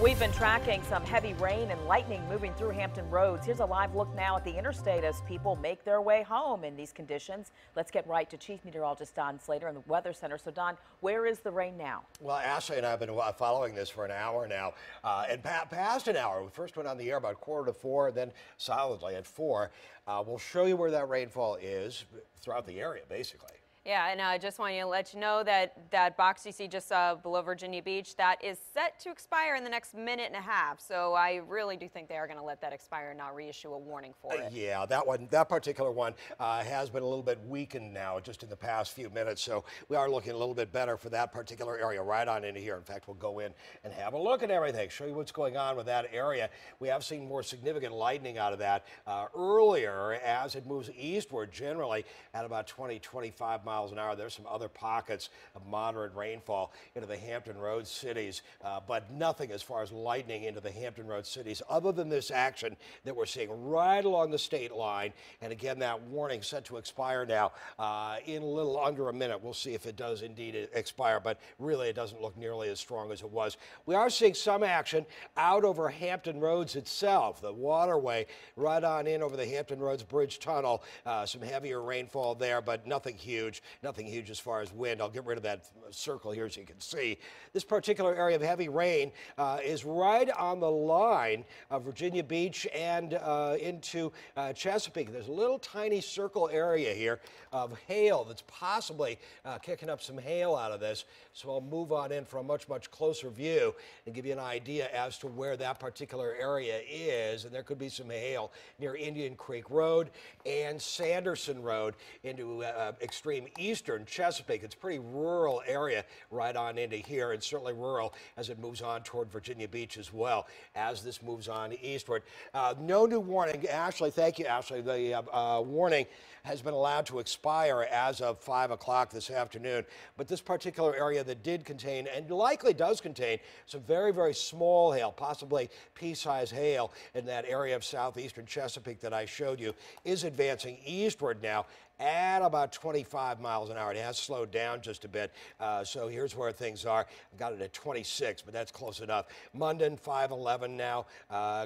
We've been tracking some heavy rain and lightning moving through Hampton roads. Here's a live look now at the interstate as people make their way home in these conditions. Let's get right to Chief Meteorologist Don Slater in the Weather Center. So, Don, where is the rain now? Well, Ashley and I have been following this for an hour now, and past an hour. We first went on the air about 3:45, then solidly at 4. We'll show you where that rainfall is throughout the area, basically. Yeah, and I just want to let you know that that box you see just below Virginia Beach, that is set to expire in the next minute and a half. So I really do think they are going to let that expire and not reissue a warning for it. Yeah, that particular one has been a little bit weakened now just in the past few minutes. So we are looking a little bit better for that particular area right on into here. In fact, we'll go in and have a look at everything, show you what's going on with that area. We have seen more significant lightning out of that earlier as it moves eastward, generally at about 20-25 miles an hour. There's some other pockets of moderate rainfall into the Hampton Roads cities, but nothing as far as lightning into the Hampton Roads cities other than this action that we're seeing right along the state line. And again, that warning set to expire now in a little under a minute. We'll see if it does indeed expire, but really it doesn't look nearly as strong as it was. We are seeing some action out over Hampton Roads itself, the waterway right on in over the Hampton Roads Bridge Tunnel. Some heavier rainfall there, but nothing huge as far as wind. I'll get rid of that circle here so you can see. This particular area of heavy rain is right on the line of Virginia Beach and into Chesapeake. There's a little tiny circle area here of hail that's possibly kicking up some hail out of this. So I'll move on in for a much closer view and give you an idea as to where that particular area is. And there could be some hail near Indian Creek Road and Sanderson Road into extreme eastern Chesapeake. It's a pretty rural area right on into here, and certainly rural as it moves on toward Virginia Beach as well as this moves on eastward. No new warning. Ashley, thank you, Ashley. The warning has been allowed to expire as of 5 o'clock this afternoon, but this particular area that did contain and likely does contain some very small hail, possibly pea-sized hail in that area of southeastern Chesapeake that I showed you, is advancing eastward now at about 25 miles an hour. It has slowed down just a bit. So here's where things are. I've got it at 26, but that's close enough. Munden, 511 now.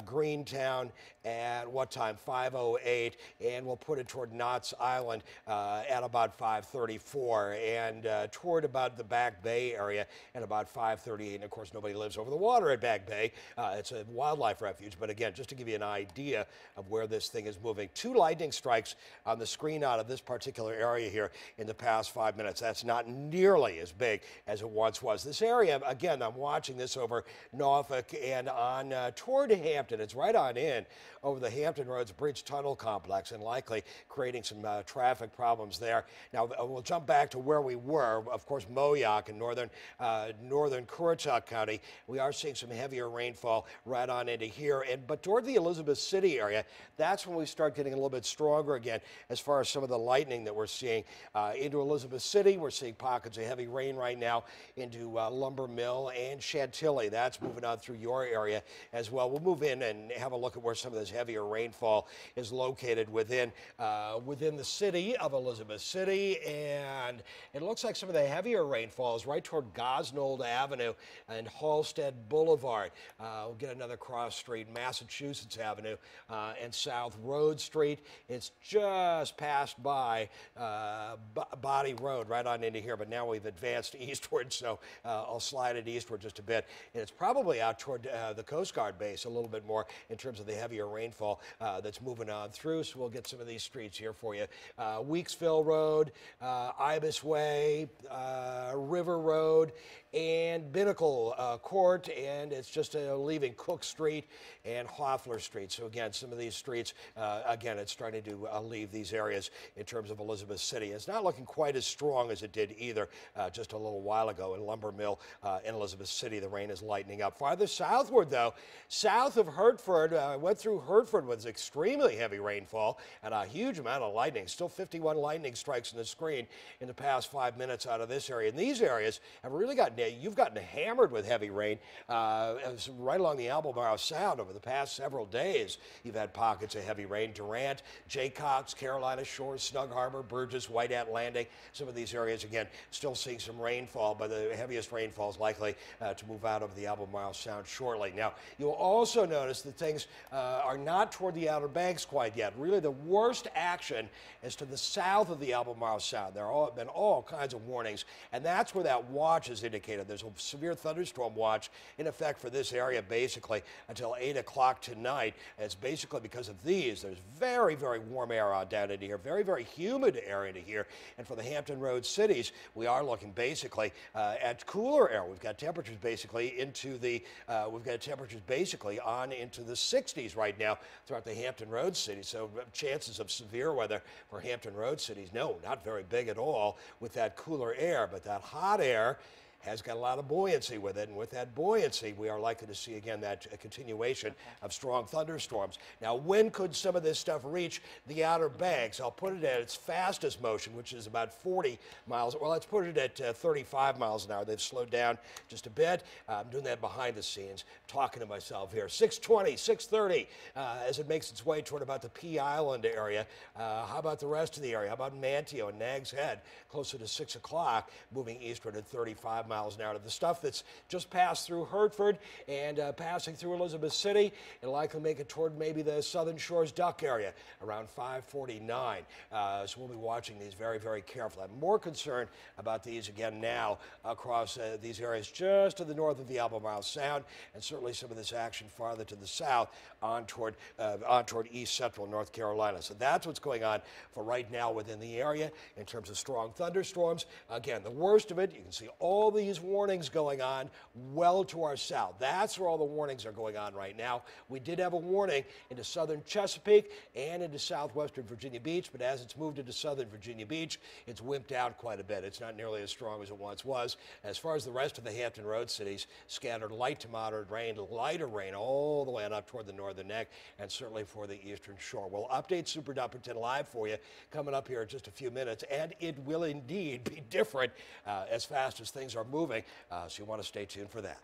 Greentown at what time? 5:08. And we'll put it toward Knott's Island at about 5:34. And toward about the Back Bay area at about 5:38. And of course, nobody lives over the water at Back Bay. It's a wildlife refuge. But again, just to give you an idea of where this thing is moving. 2 lightning strikes on the screen out of this particular area here in the past 5 minutes. That's not nearly as big as it once was. This area, again, I'm watching this over Norfolk and on toward Hampton. It's right on in over the Hampton Roads Bridge Tunnel Complex and likely creating some traffic problems there. Now, we'll jump back to where we were. Of course, Moyock in northern Currituck County. We are seeing some heavier rainfall right on into here. But toward the Elizabeth City area, that's when we start getting a little bit stronger again as far as some of the lightning that we're seeing into Elizabeth City. We're seeing pockets of heavy rain right now into Lumber Mill and Chantilly. That's moving on through your area as well. We'll move in and have a look at where some of this heavier rainfall is located within the city of Elizabeth City. And it looks like some of the heavier rainfall is right toward Gosnold Avenue and Halstead Boulevard. We'll get another cross street, Massachusetts Avenue and South Road Street. It's just passed by Body Road right on into here, but now we've advanced eastward, so I'll slide it eastward just a bit. And it's probably out toward the Coast Guard base a little bit more in terms of the heavier rainfall that's moving on through, so we'll get some of these streets here for you. Weeksville Road, Ibis Way, River Road, and Binnacle Court, and it's just leaving Cook Street and Hoffler Street. So again, some of these streets, again, it's starting to leave these areas in terms of Elizabeth City. It's not looking quite as strong as it did either just a little while ago in Lumber Mill in Elizabeth City. The rain is lightening up. Farther southward, though, south of Hertford, went through Hertford with extremely heavy rainfall and a huge amount of lightning. Still 51 lightning strikes on the screen in the past 5 minutes out of this area. And these areas have really you've gotten hammered with heavy rain right along the Albemarle Sound over the past several days. You've had pockets of heavy rain. Durant, Jaycox, Carolina Shores, Snow Snug Harbor, Burgess, Whiteout Landing. Some of these areas, again, still seeing some rainfall, but the heaviest rainfall is likely to move out of the Albemarle Sound shortly. Now, you'll also notice that things are not toward the Outer Banks quite yet. Really, the worst action is to the south of the Albemarle Sound. There have been all kinds of warnings, and that's where that watch is indicated. There's a severe thunderstorm watch in effect for this area basically until 8 o'clock tonight. It's basically because of these. There's very, very warm air down into here, very, very humid air into here. And for the Hampton Roads cities, we are looking basically at cooler air. We've got temperatures basically into the, on into the 60s right now throughout the Hampton Roads cities. So chances of severe weather for Hampton Roads cities, no, not very big at all with that cooler air, but that hot air has got a lot of buoyancy with it, and with that buoyancy, we are likely to see again that continuation of strong thunderstorms. Now, when could some of this stuff reach the Outer Banks? I'll put it at its fastest motion, which is about 40 miles. Well, let's put it at 35 miles an hour. They've slowed down just a bit. I'm doing that behind the scenes, talking to myself here. 6:20, 6:30, as it makes its way toward about the Pea Island area. How about the rest of the area? How about Manteo and Nags Head? Closer to 6 o'clock, moving eastward at 35 miles an hour. The stuff that's just passed through Hertford and passing through Elizabeth City, it'll likely make it toward maybe the Southern Shores Duck area around 5:49. So we'll be watching these very, very carefully. I'm more concerned about these again now across these areas just to the north of the Albemarle Sound, and certainly some of this action farther to the south on toward east central North Carolina. So that's what's going on for right now within the area in terms of strong thunderstorms. Again, the worst of it, you can see all these warnings going on well to our south. That's where all the warnings are going on right now. We did have a warning into southern Chesapeake and into southwestern Virginia Beach, but as it's moved into southern Virginia Beach, it's wimped out quite a bit. It's not nearly as strong as it once was. As far as the rest of the Hampton Roads cities, scattered light to moderate rain, lighter rain all the way on up toward the northern neck, and certainly for the eastern shore. We'll update Super Duper 10 Live for you coming up here in just a few minutes, and it will indeed be different as fast as things are moving, so you want to stay tuned for that.